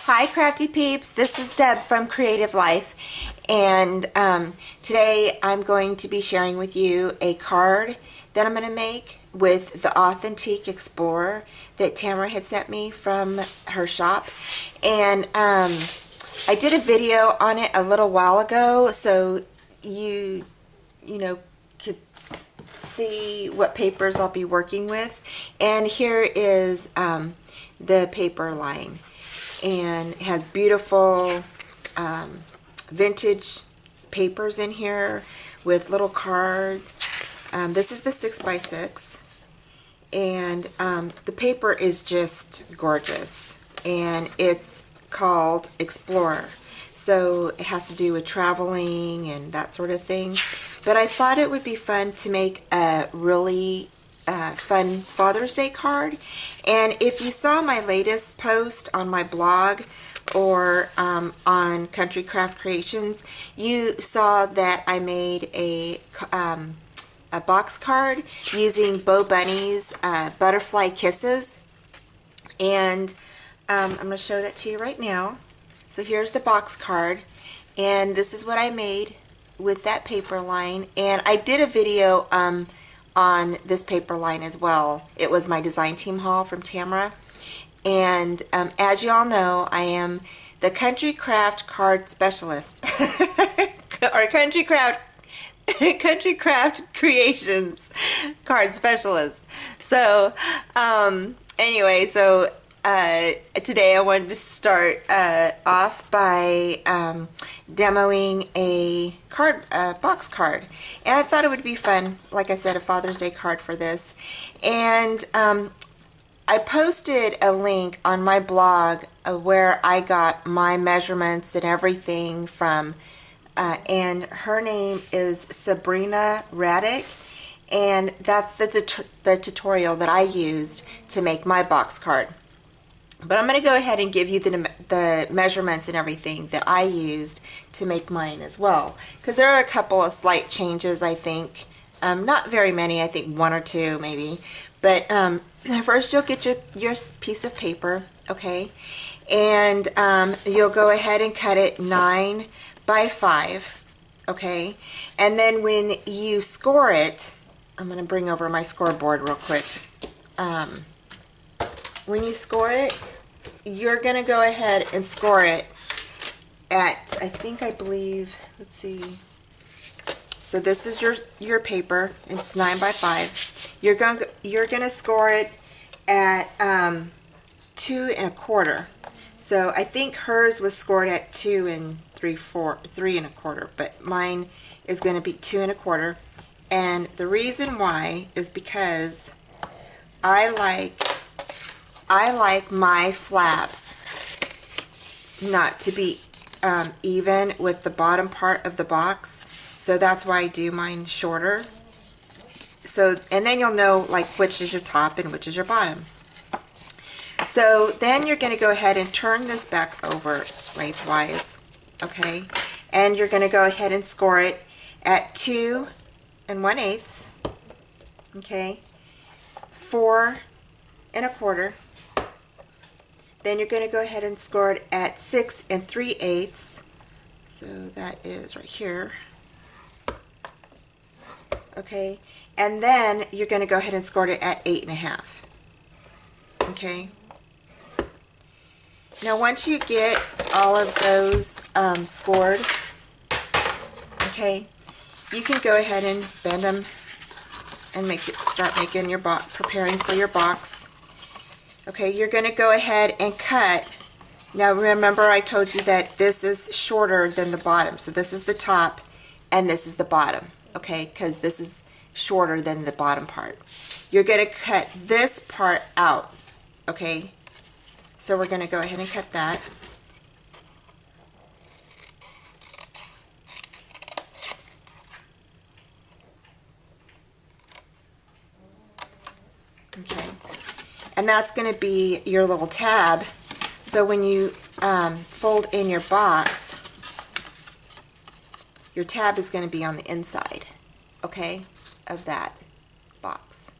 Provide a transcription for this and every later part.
Hi crafty peeps, this is Deb from Creative Life, and today I'm going to be sharing with you a card that I'm going to make with the Authentic Explorer that Tamara had sent me from her shop. And I did a video on it a little while ago, so you know could see what papers I'll be working with. And here is the paper line, and it has beautiful vintage papers in here with little cards. This is the 6x6, and the paper is just gorgeous, and it's called Explorer, so it has to do with traveling and that sort of thing. But I thought it would be fun to make a really fun Father's Day card. And if you saw my latest post on my blog or on CountryCraftCreations, you saw that I made a box card using Bo Bunny's Butterfly Kisses, and I'm going to show that to you right now. So here's the box card, and this is what I made with that paper line. And I did a video on this paper line as well. It was my design team haul from Tamara. And as you all know, I am the Country Craft card specialist or Country Craft Creations card specialist. So anyway, so today I wanted to start off by demoing a box card, and I thought it would be fun, like I said, a Father's Day card for this. And I posted a link on my blog where I got my measurements and everything from, and her name is Sabrina Raddick, and that's the tutorial that I used to make my box card. But I'm going to go ahead and give you the measurements and everything that I used to make mine as well, because there are a couple of slight changes, I think. Not very many, I think one or two maybe. But first you'll get your piece of paper, okay? And you'll go ahead and cut it 9 by 5, okay? And then when you score it, I'm going to bring over my scoreboard real quick. When you score it, you're going to go ahead and score it at, I believe, let's see. So this is your paper. It's 9 by 5. You're going to score it at 2 1/4. So I think hers was scored at 2 3 1/4, but mine is going to be 2 1/4. And the reason why is because I like my flaps not to be even with the bottom part of the box, so that's why I do mine shorter. So, and then you'll know like which is your top and which is your bottom. So then you're going to go ahead and turn this back over lengthwise, okay? And you're going to go ahead and score it at 2 1/8, okay? 4 1/4. Then you're going to go ahead and score it at 6 3/8. So that is right here. Okay. And then you're going to go ahead and score it at 8 1/2. Okay. Now once you get all of those scored, okay, you can go ahead and bend them and start making your box, preparing for your box. Okay, you're going to go ahead and cut. Now remember I told you that this is shorter than the bottom. So this is the top and this is the bottom. Okay, because this is shorter than the bottom part. You're going to cut this part out. Okay, so we're going to go ahead and cut that. Okay. And that's going to be your little tab. So when you fold in your box, your tab is going to be on the inside, okay, of that box.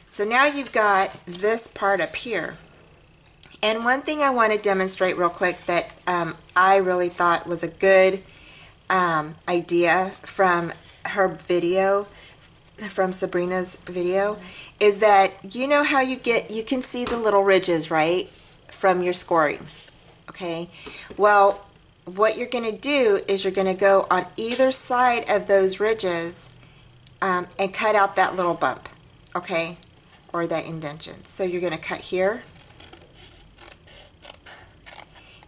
So now you've got this part up here, And one thing I want to demonstrate real quick that I really thought was a good idea from her video, from Sabrina's video, is that you know how you can see the little ridges, right, from your scoring. Okay, well, what you're going to do is you're going to go on either side of those ridges and cut out that little bump, okay, or that indentation. So you're going to cut here,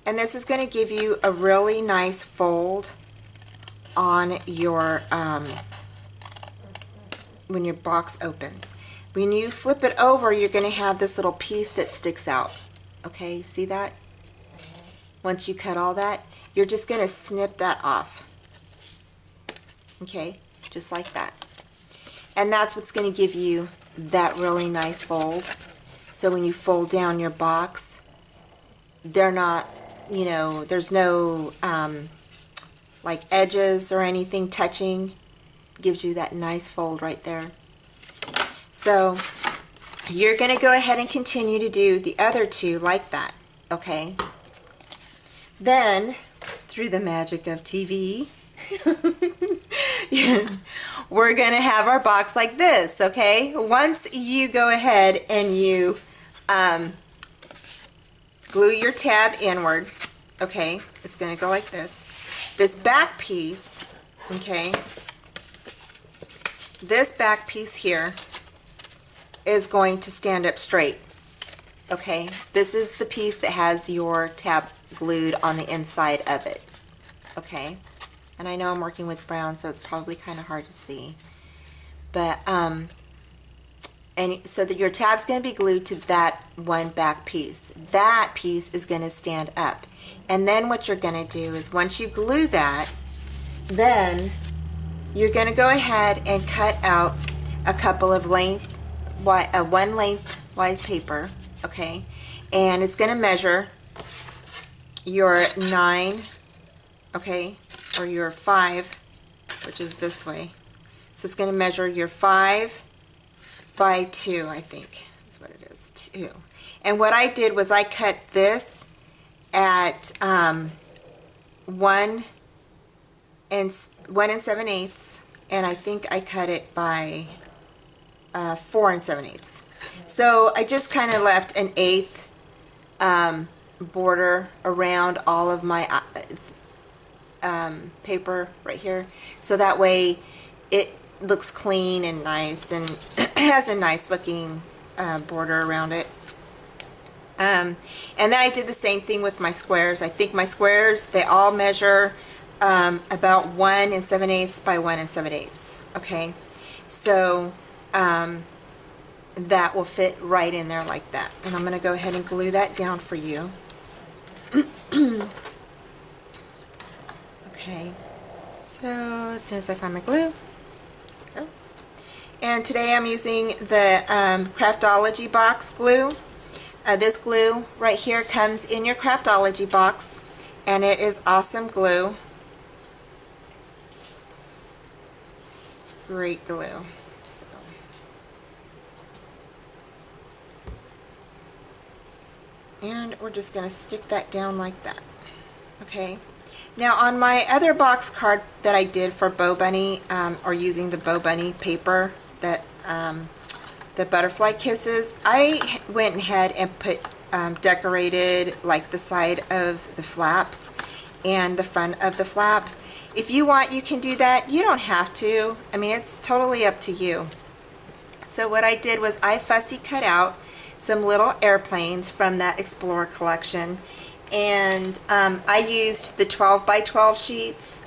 and this is going to give you a really nice fold on your when your box opens. When you flip it over, you're going to have this little piece that sticks out. Okay, see that? Once you cut all that, you're just going to snip that off. Okay, just like that. And that's what's going to give you that really nice fold. So when you fold down your box, they're not, you know, there's no like edges or anything touching. Gives you that nice fold right there. So you're going to go ahead and continue to do the other two like that, okay? Then, through the magic of TV, we're going to have our box like this, okay? Once you go ahead and you glue your tab inward, okay? It's going to go like this. This back piece, okay? This back piece here is going to stand up straight, okay? This is the piece that has your tab glued on the inside of it, okay? And I know I'm working with brown, so it's probably kind of hard to see. But, and so that your tab's going to be glued to that one back piece. That piece is going to stand up. And then what you're going to do is once you glue that, then you're going to go ahead and cut out a couple of one lengthwise paper, okay? And it's going to measure your 9, okay, or your 5, which is this way. So it's going to measure your 5 by 2, I think is what it is, 2. And what I did was I cut this at 1 7/8, and I think I cut it by 4 7/8. So I just kind of left an 1/8 border around all of my paper right here, so that way it looks clean and nice and has a nice looking border around it. And then I did the same thing with my squares. I think my squares, they all measure about 1 7/8 by 1 7/8. Okay, so that will fit right in there like that. And I'm going to go ahead and glue that down for you. Okay, so as soon as I find my glue, go. And today I'm using the Craftology box glue. This glue right here comes in your Craftology box, and it is awesome glue. It's great glue. So. And we're just going to stick that down like that. Okay. Now on my other box card that I did for Bow Bunny, or using the Bow Bunny paper, that the butterfly kisses, I went ahead and put decorated like the side of the flaps and the front of the flap. If you want, you can do that. You don't have to. I mean, it's totally up to you. So what I did was I fussy cut out some little airplanes from that Explorer collection, and I used the 12 by 12 sheets.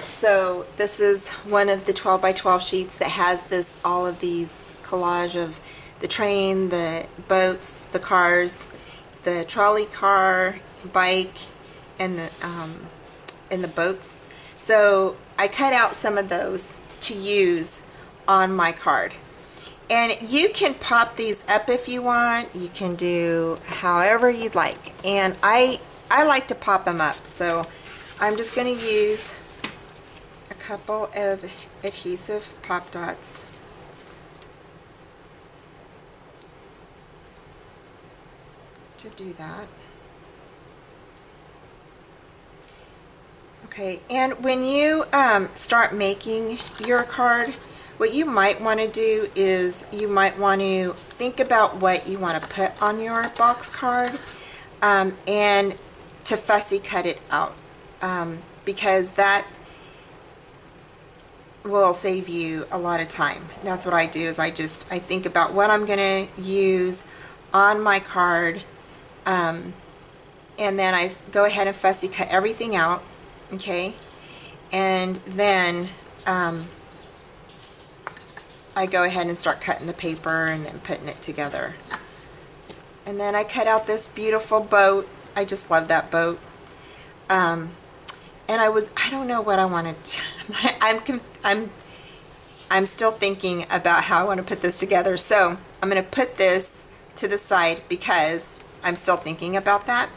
So this is one of the 12 by 12 sheets that has all of these collage of the train, the boats, the cars, the trolley car, bike, and the boats. So I cut out some of those to use on my card. And you can pop these up if you want. You can do however you'd like. And I like to pop them up. So I'm just going to use a couple of adhesive pop dots. to do that. Okay, and when you start making your card, what you might want to do is you might want to think about what you want to put on your box card, and to fussy cut it out, because that will save you a lot of time. That's what I do, is I think about what I'm going to use on my card, and then I go ahead and fussy cut everything out. Okay, and then I go ahead and start cutting the paper and then putting it together. And then I cut out this beautiful boat. I just love that boat. And I don't know what I wanted. I'm still thinking about how I want to put this together. So I'm going to put this to the side because I'm still thinking about that.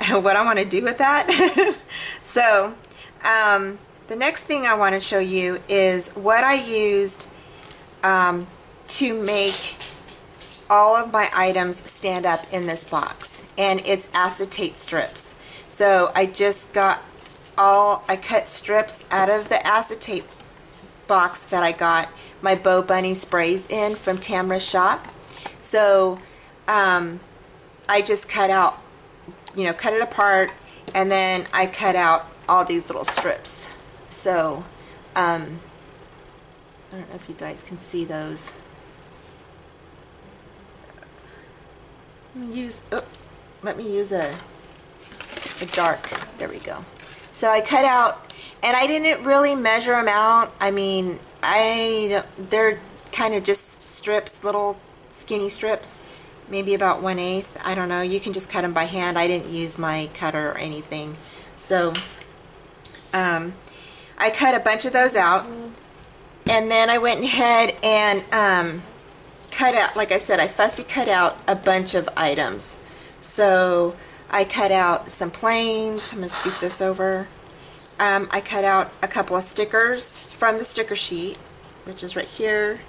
What I want to do with that. So the next thing I want to show you is what I used to make all of my items stand up in this box, and it's acetate strips. So I just got I cut strips out of the acetate box that I got my Bo Bunny sprays in from Tamra's shop. So I just cut out, cut it apart, and then I cut out all these little strips. So I don't know if you guys can see those. Let me use a dark. There we go. So I cut out, and I didn't really measure them out. I mean, they're kind of just strips, little skinny strips, maybe about 1/8. I don't know. You can just cut them by hand. I didn't use my cutter or anything. So I cut a bunch of those out, and then I went ahead and cut out, like I said, I fussy cut out a bunch of items. So I cut out some planes. I'm going to scoop this over. I cut out a couple of stickers from the sticker sheet, which is right here,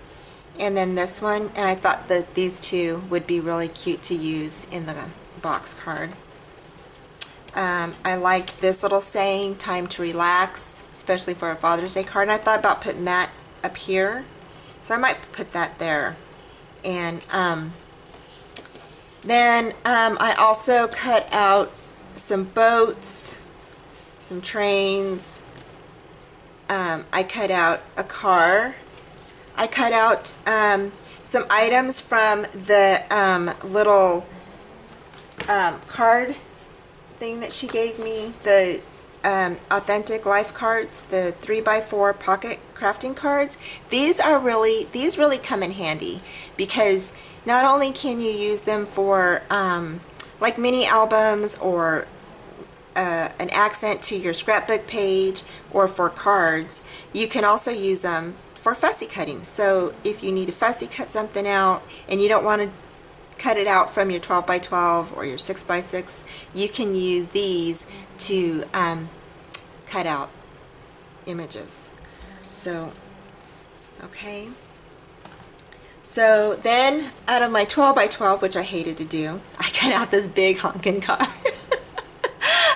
and then this one, and I thought that these two would be really cute to use in the box card. I liked this little saying, time to relax, especially for a Father's Day card, and I thought about putting that up here, so I might put that there. And then I also cut out some boats, some trains. I cut out a car. I cut out some items from the little card thing that she gave me, the authentic life cards, the 3x4 pocket crafting cards. These really come in handy, because not only can you use them for like mini albums, or an accent to your scrapbook page, or for cards, you can also use them for fussy cutting. So if you need to fussy cut something out and you don't want to cut it out from your 12x12 or your 6x6, you can use these to cut out images. So, okay. So then, out of my 12x12, which I hated to do, I cut out this big honkin' car.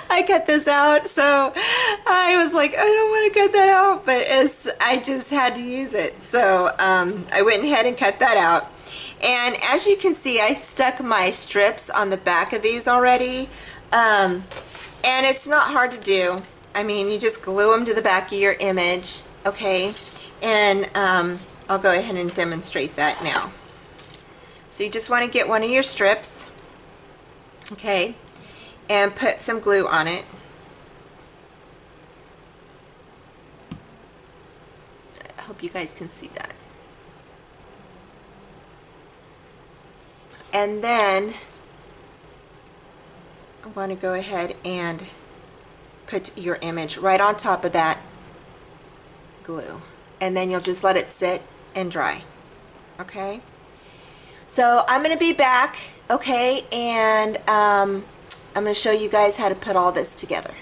I cut this out, so I was like, I don't want to cut that out, but I just had to use it. So I went ahead and cut that out. And as you can see, I stuck my strips on the back of these already. And it's not hard to do. I mean, you just glue them to the back of your image, okay? And I'll go ahead and demonstrate that now. So you just want to get one of your strips, okay, and put some glue on it. I hope you guys can see that. And then I want to go ahead and put your image right on top of that glue, and then you'll just let it sit and dry. Okay, so I'm going to be back, okay, and I'm going to show you guys how to put all this together.